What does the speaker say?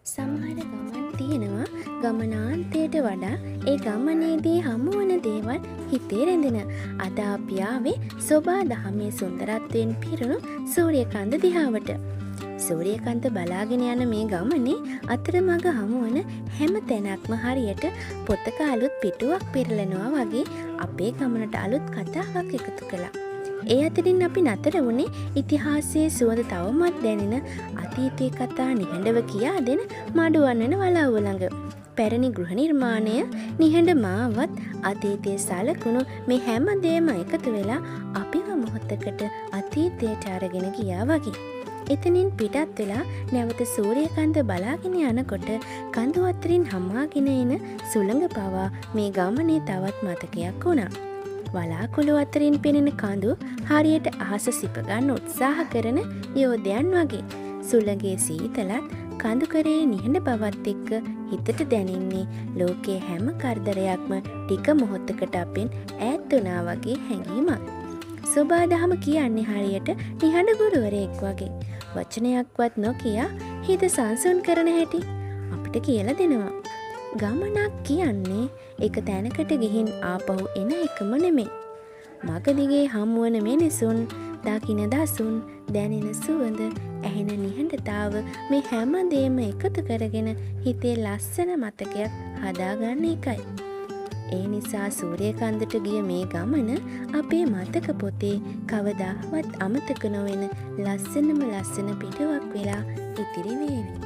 සමහර ගමන් තියෙනවා ගමනාන්තයට වඩා ඒ ගමනේදී හමුවන දේවල් හිතේ රැඳෙන. අද අපි ආවේ සොබා දහමේ සුන්දරත්වයෙන් පිරුණු සූර්යකාන්ත දිහාවට. සූර්යකාන්ත බලාගෙන යන මේ ගමනේ අතරමඟ හමුවන හැම තැනක්ම හරියට පොතක අලුත් පිටුවක් පෙරලනවා වගේ අපේ ගමනට අලුත් කතාවක් එකතු කළා. ඒ අතරින් අපි නතර වුණේ ඉතිහාසයේ සුවඳ තවමත් දැනෙන අතීතයේ කතා නිහඬව කියා දෙන මඩුවන් වෙන වලව්ව ළඟ. පැරණි ගෘහ නිර්මාණය නිහඬ මාවත් අතීතයේ සලකුණු මේ හැම දෙයක්ම එකතු වෙලා අපිව මොහොතකට අතීතයට අරගෙන ගියා වගේ. එතනින් පිටත් වෙලා නැවත සූර්යකාන්ත බලාගෙන යනකොට කඳු අතරින් හමාගෙන එන සුළඟ පවා මේ ගමනේ තවත් මතකයක් වුණා. වලාකුළු අතරින් පෙනෙන කඳු හරියට අහස සිප ගන්න උත්සාහ කරන යෝධයන් වගේ. සුළඟේ සීතලත් කඳු කරේ නිහඬ බවත් එක්ක හිතට දැනෙන්නේ ලෝකයේ හැම කරදරයක්ම ටික මොහොතකට අපෙන් ඈත් වුණා වගේ හැඟීමක්. සොබාදහම කියන්නේ හරියට නිහඬ ගුරුවරයෙක් වගේ. වචනයක්වත් නොකිය හිත සංසුන් කරන හැටි අපිට කියලා දෙනවා. ගමනක් කියන්නේ එක තැනකට ගිහින් ආපහු එන එකම නෙමෙයි. මගදිගේ හමුවන මිනිසුන්, දකින දසුන්, දැනෙන සුවඳ, ඇහෙන නිහඬතාව මේ හැම දෙයක්ම එකතු කරගෙන හිතේ ලස්සන මතකයක් හදාගන්න එකයි. ඒ නිසා සූර්යකාන්තට ගිය මේ ගමන අපේ මතක පොතේ කවදාවත් අමතක නොවෙන ලස්සනම ලස්සන පිටුවක් වෙලා ඉතිරි වේවි.